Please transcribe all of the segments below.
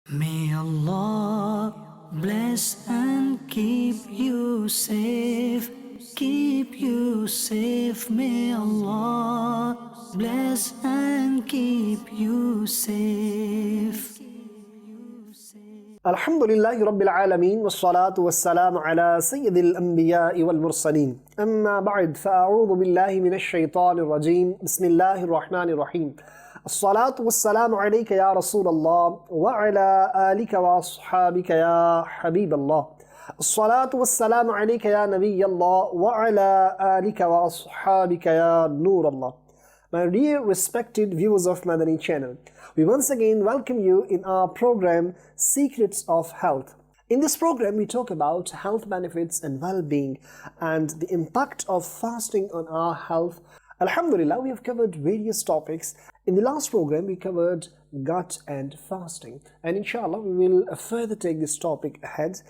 May Allah bless and keep you safe, keep you safe. May Allah bless and keep you safe. الحمد لله رب العالمين والصلاة والسلام على سيد الأنبياء والمرسلين أما بعد فأعوذ بالله من الشيطان الرجيم بسم الله الرحمن الرحيم الصلاة والسلام عليك يا رسول الله وعلى آلك وأصحابك يا حبيب الله الصلاة والسلام عليك يا نبي الله وعلى آلك وأصحابك يا نور الله. My dear respected viewers of Madani Channel, we once again welcome you in our program Secrets of Health. In this program, we talk about health benefits and well-being and the impact of fasting on our health. Alhamdulillah, we have covered various topics. In the last program, we covered gut and fasting, and inshallah we will further take this topic ahead.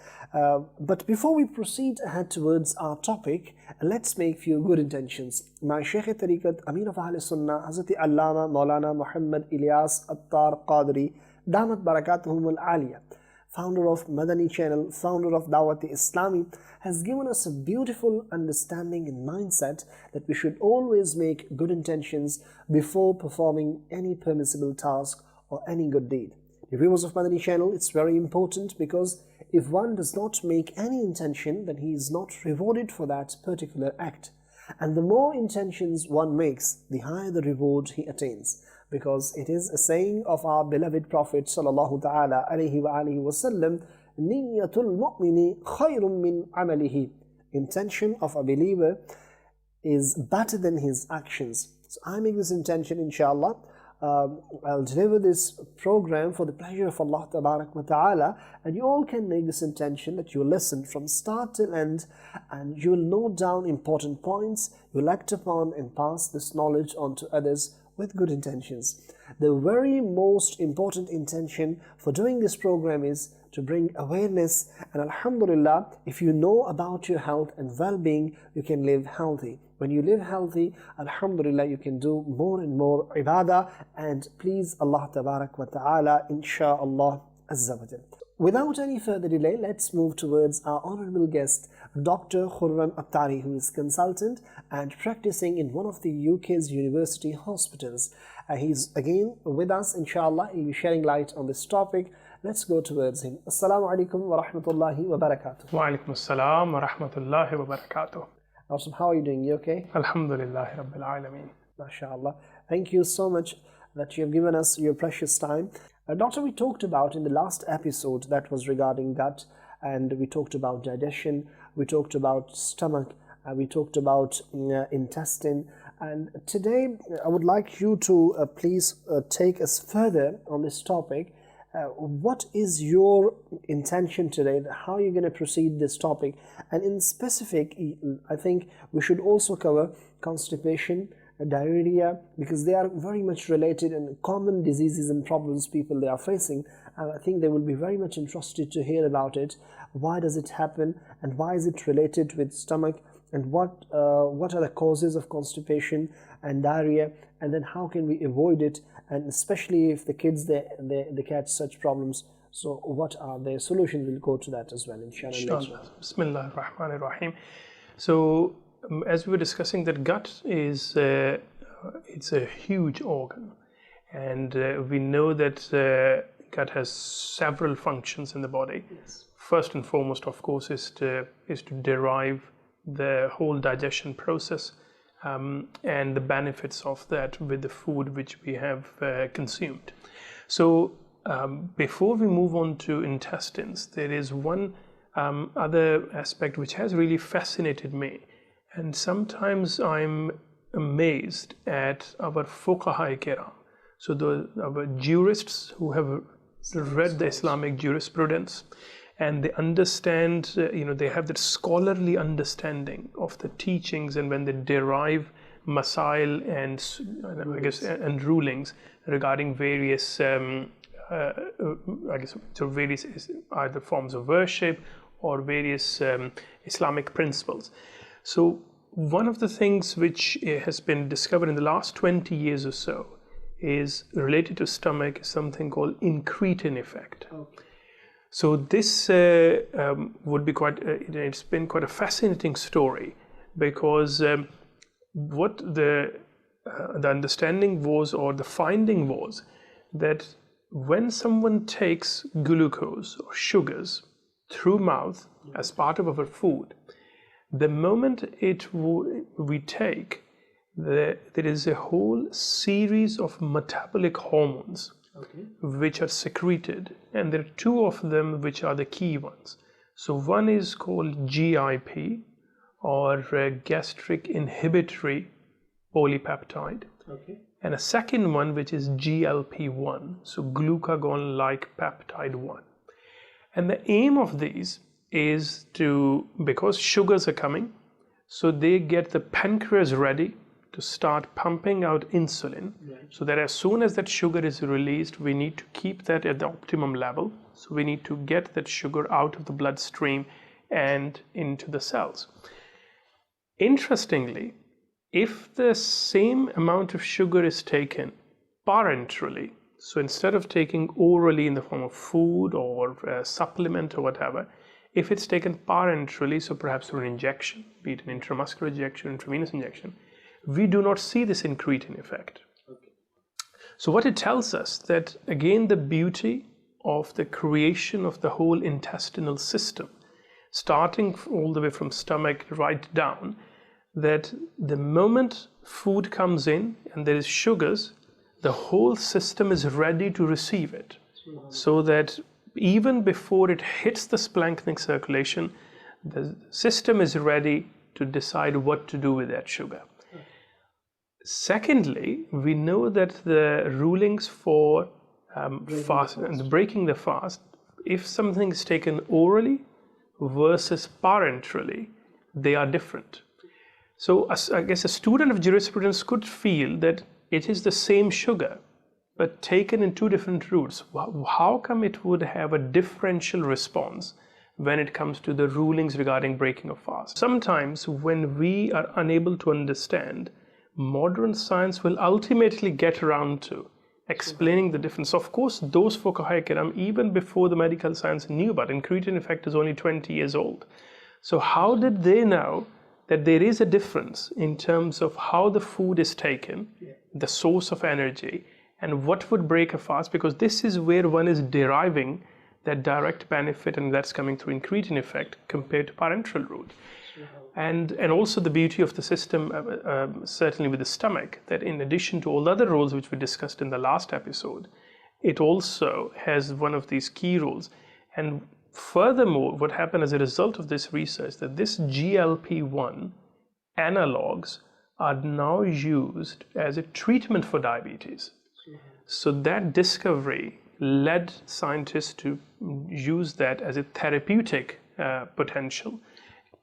But before we proceed ahead towards our topic, let's make few good intentions. My Shaykh Tariqat Amir of Ahl Sunnah Hazrat Allama Maulana Muhammad Ilyas Attar Qadri Damat Barakatuhum Al-Aliyah, founder of Madani Channel, founder of Dawat Islami, has given us a beautiful understanding and mindset that we should always make good intentions before performing any permissible task or any good deed. The viewers of Madani Channel, it's very important because if one does not make any intention, then he is not rewarded for that particular act. And the more intentions one makes, the higher the reward he attains. Because it is a saying of our beloved Prophet sallallahu ta'ala alayhi wa alihi wa sallam, Niyatul mu'mini khayrun min amalihi. Intention of a believer is better than his actions. So I make this intention, inshallah. I'll deliver this program for the pleasure of Allah Tabarak wa Ta'ala, and you all can make this intention that you listen from start till end, and you will note down important points, you'll act upon and pass this knowledge on to others with good intentions. The very most important intention for doing this program is to bring awareness, and alhamdulillah, if you know about your health and well-being, you can live healthy. When you live healthy, alhamdulillah, you can do more and more ibadah and please Allah Tabarak wa Ta'ala, insha'Allah Azza wa Jal. Without any further delay, let's move towards our honorable guest, Dr. Khurram Attari, who is consultant and practicing in one of the UK's university hospitals. He's again with us, inshallah. He'll be shedding light on this topic. Let's go towards him. Assalamu alaikum wa rahmatullahi wa barakatuh. Wa alaikum assalam wa rahmatullahi wa barakatuh. Awesome. How are you doing? You okay? Alhamdulillah Rabbil Alameen. MashaAllah. Thank you so much that you have given us your precious time. Doctor, we talked about in the last episode that was regarding gut, and we talked about digestion, we talked about stomach, we talked about intestine, and today I would like you to please take us further on this topic. What is your intention today? How are you going to proceed this topic? And in specific, I think we should also cover constipation, diarrhea, because they are very much related and common diseases and problems people they are facing. And I think they will be very much interested to hear about it. Why does it happen? And why is it related with stomach? And what are the causes of constipation and diarrhea? And then how can we avoid it? And especially if the kids they catch such problems, so what are their solutions? We'll go to that as well, inshallah. Bismillah ar-Rahman ar-Rahim. So as we were discussing, that gut is it's a huge organ, and we know that gut has several functions in the body. Yes. First and foremost, of course, is to derive the whole digestion process and the benefits of that with the food which we have consumed. So before we move on to intestines, there is one other aspect which has really fascinated me, and sometimes I'm amazed at our fuqaha kiram, so our jurists who have read the Islamic jurisprudence, and they understand, they have that scholarly understanding of the teachings, and when they derive masail and rulings regarding various various either forms of worship or various Islamic principles. So one of the things which has been discovered in the last 20 years or so is related to stomach, is something called incretin effect. Okay. So this would be quite, it's been quite a fascinating story, because what the understanding was, or the finding was, that when someone takes glucose or sugars through mouth as part of our food, the moment we take, there is a whole series of metabolic hormones which are secreted, and there are two of them which are the key ones. So one is called GIP, or gastric inhibitory polypeptide, and a second one which is GLP-1, so glucagon-like peptide 1. And the aim of these is to, because sugars are coming, so they get the pancreas ready to start pumping out insulin, so that as soon as that sugar is released, we need to keep that at the optimum level. So we need to get that sugar out of the bloodstream and into the cells. Interestingly, if the same amount of sugar is taken parenterally, so instead of taking orally in the form of food or a supplement or whatever, if it's taken parenterally, so perhaps through an injection, be it an intramuscular injection, intravenous injection, we do not see this incretin effect. So what it tells us, that again the beauty of the creation of the whole intestinal system, starting all the way from stomach right down, that the moment food comes in and there is sugars, the whole system is ready to receive it. So that even before it hits the splanchnic circulation, the system is ready to decide what to do with that sugar. Secondly, we know that the rulings for fast and breaking the fast, if something is taken orally versus parenterally, they are different. So I guess a student of jurisprudence could feel that it is the same sugar, but taken in two different routes. How come it would have a differential response when it comes to the rulings regarding breaking of fast? Sometimes when we are unable to understand, modern science will ultimately get around to explaining the difference. Of course, those fuqaha kiram, even before the medical science knew about incretin effect, is only 20 years old. So how did they know that there is a difference in terms of how the food is taken, the source of energy, and what would break a fast? Because this is where one is deriving that direct benefit, and that's coming through incretin effect compared to parenteral route. And also the beauty of the system, certainly with the stomach, that in addition to all the other roles which we discussed in the last episode, it also has one of these key roles. And furthermore, what happened as a result of this research, that this GLP-1 analogs are now used as a treatment for diabetes. So that discovery led scientists to use that as a therapeutic potential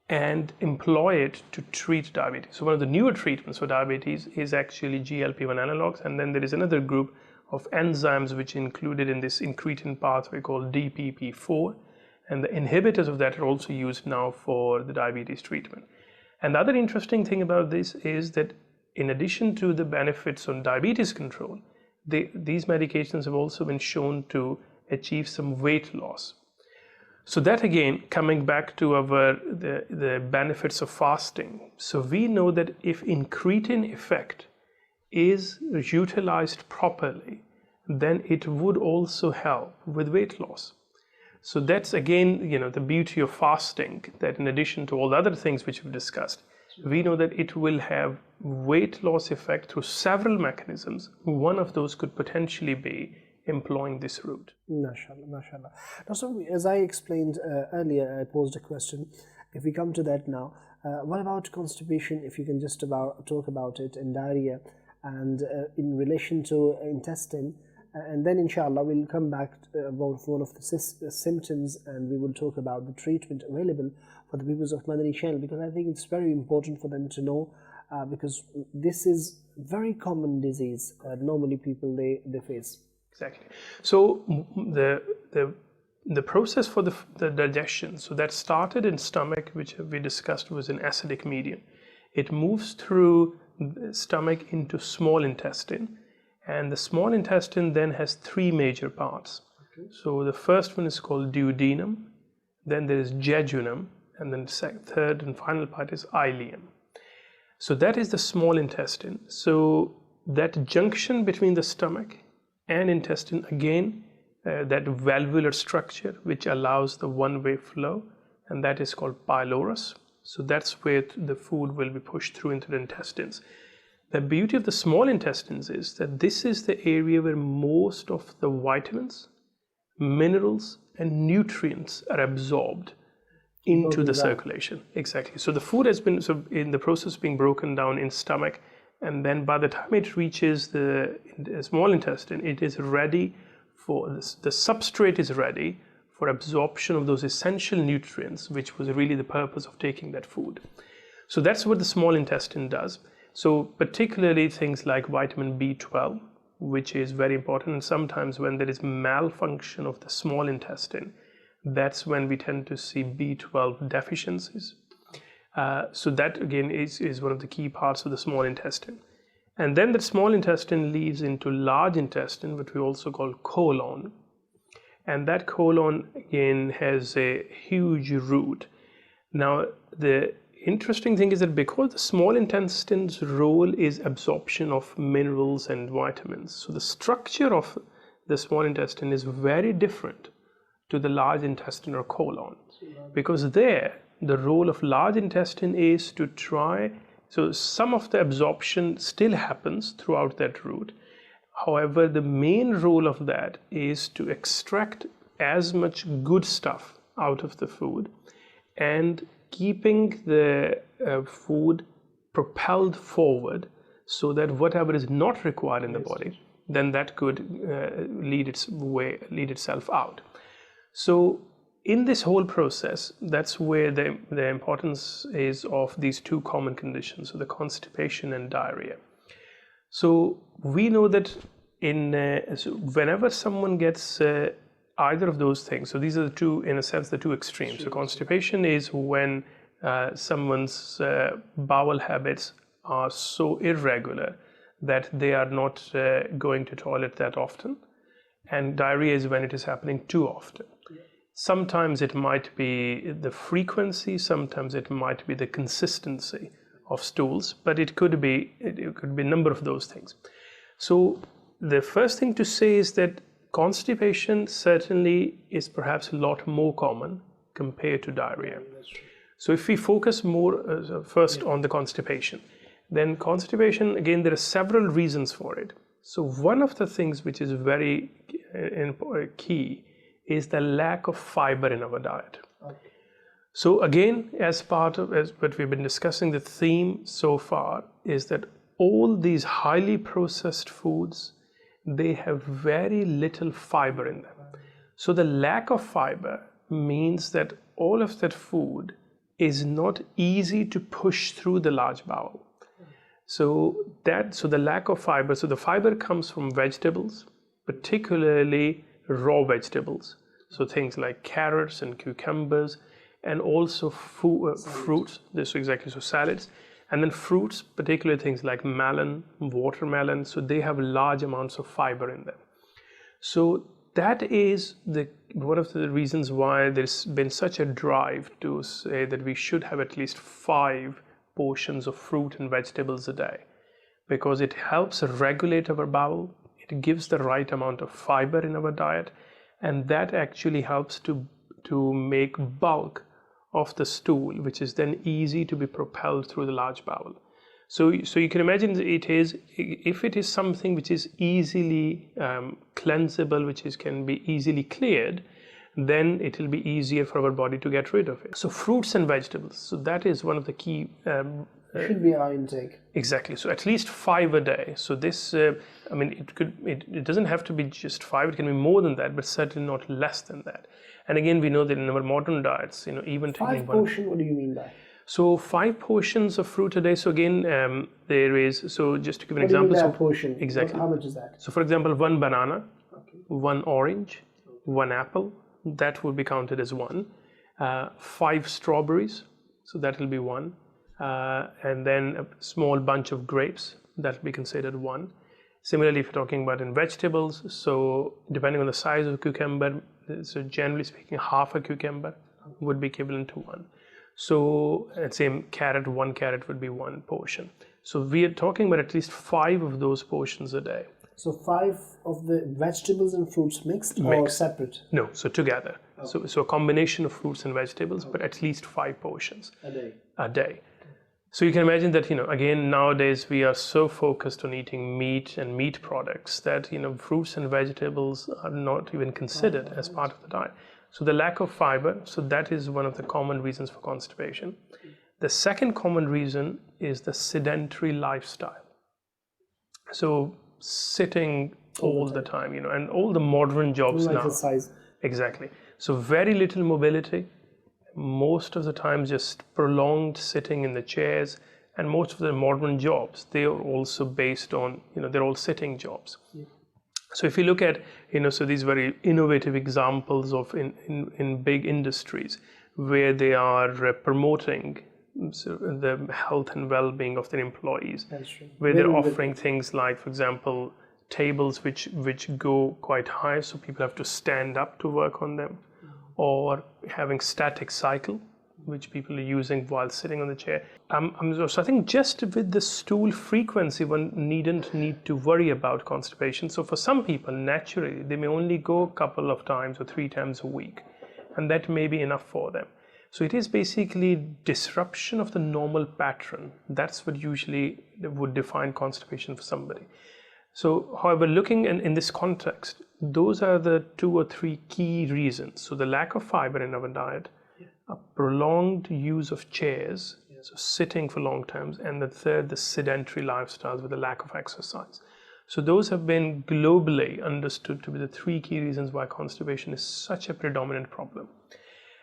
and employ it to treat diabetes. So one of the newer treatments for diabetes is actually GLP-1 analogs, and then there is another group of enzymes which included in this incretin pathway called DPP-4, and the inhibitors of that are also used now for the diabetes treatment. And the other interesting thing about this is that in addition to the benefits on diabetes control, these medications have also been shown to achieve some weight loss. So that again, coming back to the benefits of fasting. So we know that if incretin effect is utilized properly, then it would also help with weight loss. So that's again, the beauty of fasting, that in addition to all the other things which we've discussed, we know that it will have weight loss effect through several mechanisms. One of those could potentially be employing this route. MashaAllah, MashaAllah. Now, so as I explained earlier, I posed a question. If we come to that now, what about constipation? If you can just talk about it, and diarrhea, and in relation to intestine, and then inshallah we'll come back about one of the symptoms, and we will talk about the treatment available for the viewers of Madani Channel, because I think it's very important for them to know, because this is very common disease normally people they face. Exactly. So the process for the digestion, so that started in stomach, which we discussed was an acidic medium. It moves through the stomach into small intestine, And the small intestine then has three major parts. So the first one is called duodenum, then there is jejunum, and then third and final part is ileum. So that is the small intestine. So that junction between the stomach and intestine, again, that valvular structure which allows the one-way flow, and that is called pylorus. So that's where the food will be pushed through into the intestines. The beauty of the small intestines is that this is the area where most of the vitamins, minerals, and nutrients are absorbed into the circulation. Exactly. So the food has been in the process being broken down in stomach, and then by the time it reaches the small intestine, it is ready for the substrate is ready for absorption of those essential nutrients, which was really the purpose of taking that food. So that's what the small intestine does. So particularly things like vitamin B12, which is very important. And sometimes when there is malfunction of the small intestine, that's when we tend to see B12 deficiencies. So that again is one of the key parts of the small intestine. And then the small intestine leads into large intestine, which we also call colon. And that colon again has a huge root. Now the interesting thing is that because the small intestine's role is absorption of minerals and vitamins, so the structure of the small intestine is very different to the large intestine or colon, because there the role of large intestine is to try, so some of the absorption still happens throughout that route. However, the main role of that is to extract as much good stuff out of the food and keeping the food propelled forward so that whatever is not required in the body, then that could lead itself out. So in this whole process, that's where the importance is of these two common conditions, so the constipation and diarrhea. So we know that whenever someone gets either of those things, so these are the two, in a sense, the two extremes. So constipation is when someone's bowel habits are so irregular that they are not going to toilet that often, and diarrhea is when it is happening too often. Sometimes it might be the frequency, sometimes it might be the consistency of stools, but it could be a number of those things. So the first thing to say is that constipation certainly is perhaps a lot more common compared to diarrhea. So if we focus more first on the constipation, then constipation, again, there are several reasons for it. So one of the things which is very key is the lack of fiber in our diet. So again, as what we've been discussing, the theme so far is that all these highly processed foods, they have very little fiber in them. So the lack of fiber means that all of that food is not easy to push through the large bowel. So the lack of fiber, so the fiber comes from vegetables, particularly raw vegetables. So things like carrots and cucumbers, and also fruits, so salads, and then fruits, particularly things like melon, watermelon, so they have large amounts of fiber in them. So that is one of the reasons why there's been such a drive to say that we should have at least 5 portions of fruit and vegetables a day, because it helps regulate our bowel, it gives the right amount of fiber in our diet, and that actually helps to make bulk of the stool, which is then easy to be propelled through the large bowel. So you can imagine if it is something which is easily cleansable, can be easily cleared, then it will be easier for our body to get rid of it. So fruits and vegetables, so that is one of the key should be our intake. Exactly. So at least 5 a day. So this, it doesn't have to be just 5. It can be more than that, but certainly not less than that. And again, we know that in our modern diets, even taking 5 portion. What do you mean by? So 5 portions of fruit a day. So again, there is. So just to give an example. So portion. Exactly. How much is that? So for example, 1 banana, 1 orange, 1 apple. That would be counted as 1. 5 strawberries. So that will be 1. And then a small bunch of grapes, that will be considered 1. Similarly, if you're talking about in vegetables, so depending on the size of the cucumber, so generally speaking, half a cucumber would be equivalent to one. So, and same carrot, one carrot would be one portion. So we are talking about at least 5 of those portions a day. So 5 of the vegetables and fruits mixed or separate? No, so together. So a combination of fruits and vegetables, but at least 5 portions a day. So you can imagine that, again, nowadays we are so focused on eating meat and meat products that, fruits and vegetables are not even considered as part of the diet. So the lack of fiber, so that is one of the common reasons for constipation. The second common reason is the sedentary lifestyle. So sitting all the time, and all the modern jobs now. Exercise. Exactly. So very little mobility. Most of the time just prolonged sitting in the chairs, and most of the modern jobs, they are also based on, they're all sitting jobs. Yeah. So if you look at, so these very innovative examples of in big industries where they are promoting the health and well-being of their employees, where they're offering things like, for example, tables which go quite high, so people have to stand up to work on them, or having static cycle, which people are using while sitting on the chair. So I think just with the stool frequency, one needn't need to worry about constipation. So for some people, naturally, they may only go a couple of times or 3 times a week, and that may be enough for them. So it is basically disruption of the normal pattern. That's what usually would define constipation for somebody. So, however, looking in this context, those are the 2 or 3 key reasons. So the lack of fiber in our diet, a prolonged use of chairs, so sitting for long times, and the third, the sedentary lifestyles with the lack of exercise. So those have been globally understood to be the 3 key reasons why constipation is such a predominant problem.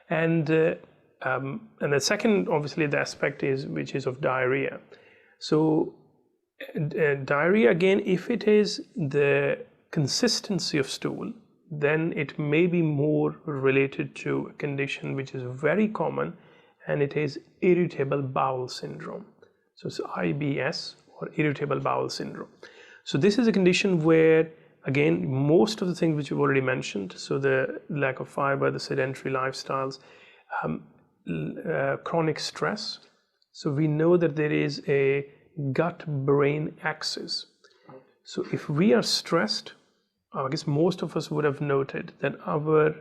And the second, obviously, the aspect which is of diarrhea. So diarrhea, again, if it is the consistency of stool, then it may be more related to a condition which is very common, and it is irritable bowel syndrome. So it's IBS, or irritable bowel syndrome. So this is a condition where, again, most of the things which we've already mentioned, so the lack of fiber, the sedentary lifestyles, chronic stress. So we know that there is a gut-brain axis. So if we are stressed, I guess most of us would have noted that our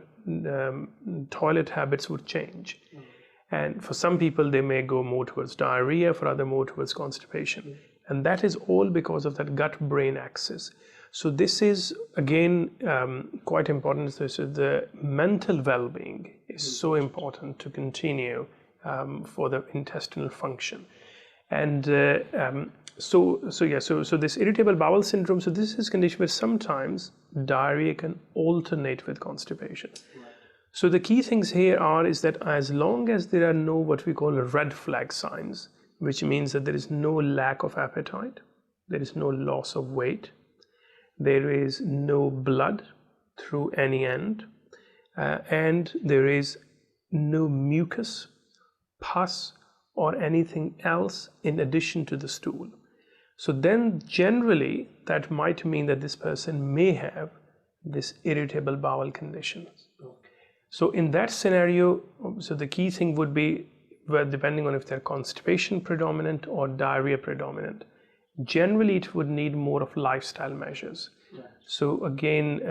toilet habits would change. And for some people, they may go more towards diarrhea, for others more towards constipation. And that is all because of that gut-brain axis. So this is, again, quite important. So the mental well-being is so important to continue for the intestinal function. And so this irritable bowel syndrome, so this is a condition where sometimes diarrhea can alternate with constipation. Right. So the key things here is that as long as there are no what we call red flag signs, which means that there is no lack of appetite, there is no loss of weight, there is no blood through any end, and there is no mucus, pus, or anything else in addition to the stool. So then generally that might mean that this person may have this irritable bowel condition. So in that scenario, so the key thing would be, well, depending on if they're constipation predominant or diarrhea predominant, generally it would need more of lifestyle measures. Right. So again,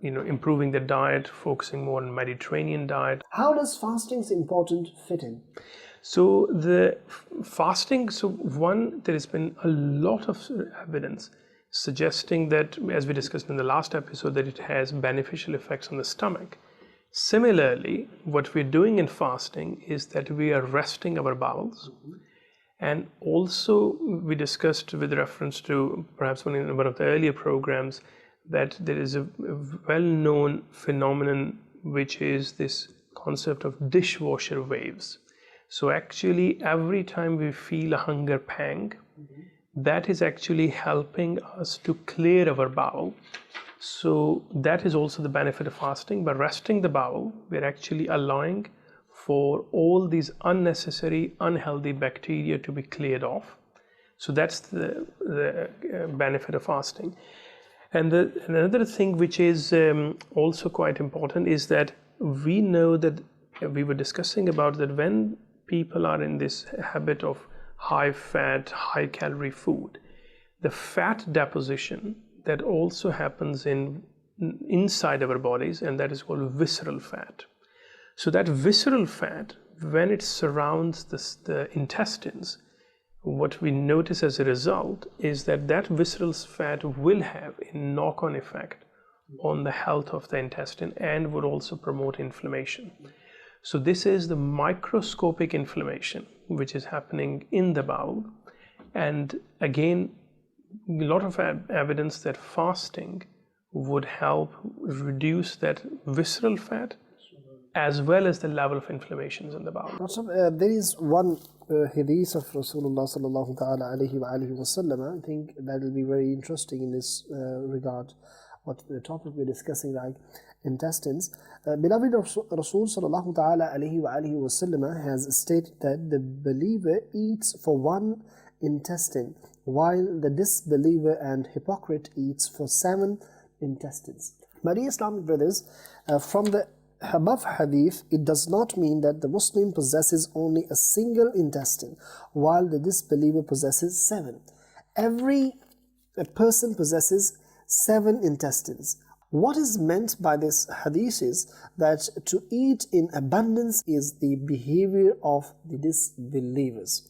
improving the diet, focusing more on Mediterranean diet. How does fasting's important fit in? So the fasting, there has been a lot of evidence suggesting that, as we discussed in the last episode, that it has beneficial effects on the stomach. Similarly, what we're doing in fasting is that we are resting our bowels. And also we discussed with reference to perhaps one of the earlier programs that there is a well-known phenomenon which is this concept of dishwasher waves. So actually every time we feel a hunger pang, that is actually helping us to clear our bowel. So that is also the benefit of fasting. By resting the bowel, we're actually allowing for all these unnecessary, unhealthy bacteria to be cleared off. So that's the benefit of fasting. And another thing which is also quite important is that we know that we were discussing about that when people are in this habit of high fat, high calorie food, the fat deposition that also happens inside our bodies, and that is called visceral fat. So that visceral fat, when it surrounds the intestines, what we notice as a result is that visceral fat will have a knock-on effect on the health of the intestine and would also promote inflammation. So this is the microscopic inflammation which is happening in the bowel. And again, a lot of evidence that fasting would help reduce that visceral fat as well as the level of inflammations in the bowel. There is one hadith of Rasulullah sallallahu ta'ala alayhi wa alihi wa sallam. I think that will be very interesting in this regard, what the topic we're discussing, like intestines. Beloved of Rasul sallallahu ta'ala alayhi wa alihi wa sallam has stated that the believer eats for one intestine, while the disbeliever and hypocrite eats for 7 intestines. My dear Islamic brothers, from the above hadith, it does not mean that the Muslim possesses only a single intestine, while the disbeliever possesses 7. Every person possesses 7 intestines. What is meant by this hadith is that to eat in abundance is the behavior of the disbelievers.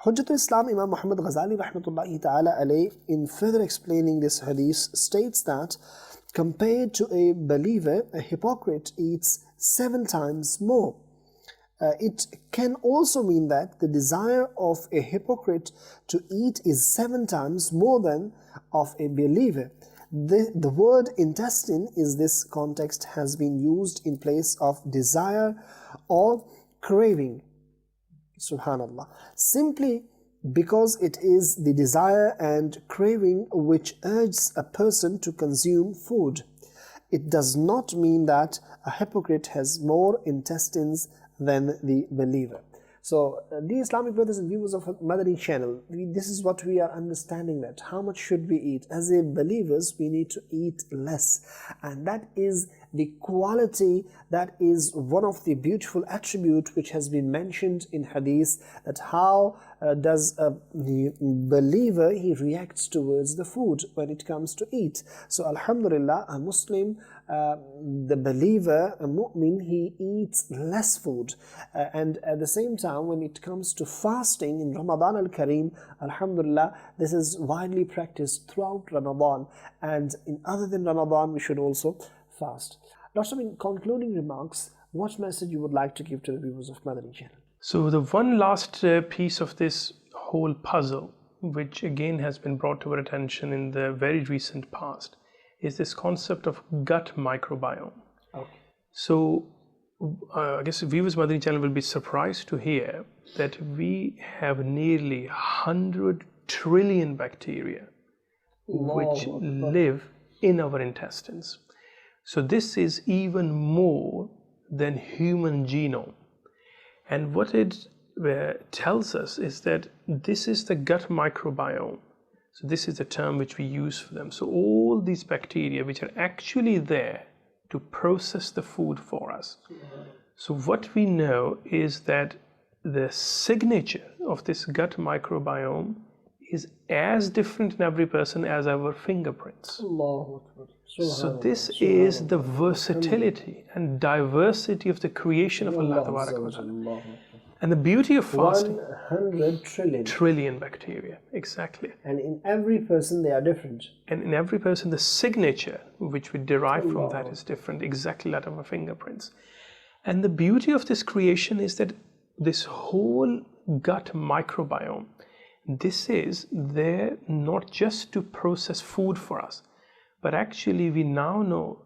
Hujjatul Islam Imam Muhammad Ghazali rahmatullahi ta'ala alayh, in further explaining this hadith, states that compared to a believer, a hypocrite eats 7 times more. It can also mean that the desire of a hypocrite to eat is 7 times more than of a believer. The word intestine in this context has been used in place of desire or craving. Subhanallah. Simply because it is the desire and craving which urges a person to consume food. It does not mean that a hypocrite has more intestines than the believer. So, dear Islamic brothers and viewers of Madani Channel, this is what we are understanding, that how much should we eat? As a believers, we need to eat less. And that is the quality, that is one of the beautiful attributes which has been mentioned in hadith, that how does the believer, he reacts towards the food when it comes to eat. So alhamdulillah, a Muslim, the believer, a mu'min, he eats less food, and at the same time when it comes to fasting in Ramadan al-Kareem, alhamdulillah, this is widely practiced throughout Ramadan, and in other than Ramadan we should also fast. Dr. in concluding remarks, what message you would like to give to the viewers of Madani Channel? So the one last piece of this whole puzzle, which again has been brought to our attention in the very recent past, is this concept of gut microbiome. Okay. So I guess viewers of Madani Channel will be surprised to hear that we have nearly 100 trillion bacteria which live in our intestines. So this is even more than human genome. And what it tells us is that this is the gut microbiome. So this is the term which we use for them. So all these bacteria which are actually there to process the food for us. So what we know is that the signature of this gut microbiome is as different in every person as our fingerprints. So this is the versatility and diversity of the creation of Allah. And the beauty of fasting, 100 trillion bacteria, exactly. And in every person they are different. And in every person the signature which we derive from that is different, exactly like our fingerprints. And the beauty of this creation is that this whole gut microbiome, this is there not just to process food for us, but actually we now know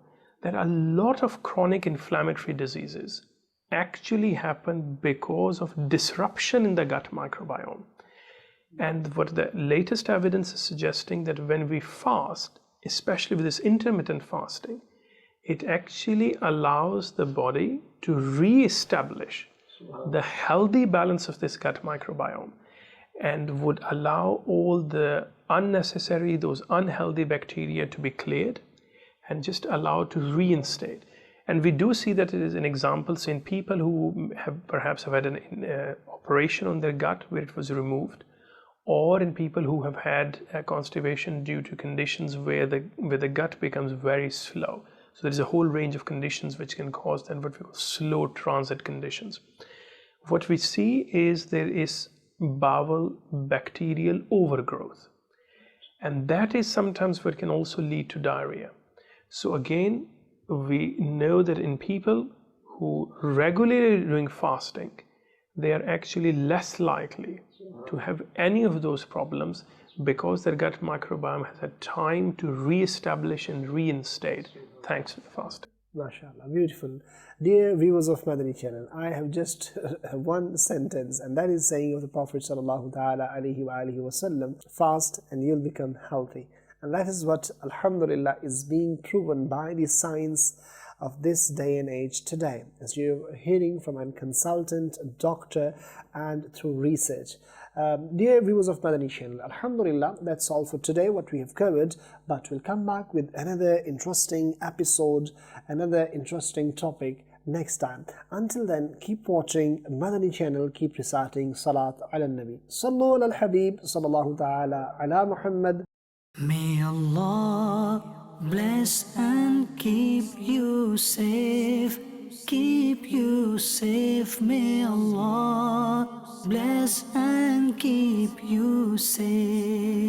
that a lot of chronic inflammatory diseases actually happen because of disruption in the gut microbiome. And what the latest evidence is suggesting, that when we fast, especially with this intermittent fasting, it actually allows the body to re-establish the healthy balance of this gut microbiome. and would allow all the unnecessary, those unhealthy bacteria to be cleared and just allowed to reinstate. And we do see that it is in examples in people who perhaps have had an operation on their gut where it was removed, or in people who have had constipation due to conditions where the gut becomes very slow. So there is a whole range of conditions which can cause then what we call slow transit conditions. What we see is there is bowel bacterial overgrowth, and that is sometimes what can also lead to diarrhea. So again, we know that in people who regularly doing fasting, they are actually less likely to have any of those problems because their gut microbiome has had time to re-establish and reinstate thanks to the fasting. MashaAllah, beautiful. Dear viewers of Madani Channel, I have just one sentence, and that is saying of the Prophet sallallahu ta'ala alayhi wa alihi wasallam, fast and you'll become healthy. And that is what, alhamdulillah, is being proven by the science of this day and age today, as you're hearing from a consultant, a doctor, and through research. Dear viewers of Madani Channel, alhamdulillah, that's all for today what we have covered, but we'll come back with another interesting episode, another interesting topic next time. Until then, keep watching Madani Channel, keep reciting Salat ala Nabi. Sallu ala al-Habib, sallallahu ta'ala ala Muhammad. May Allah bless and keep you safe, keep you safe. May Allah bless and keep you safe.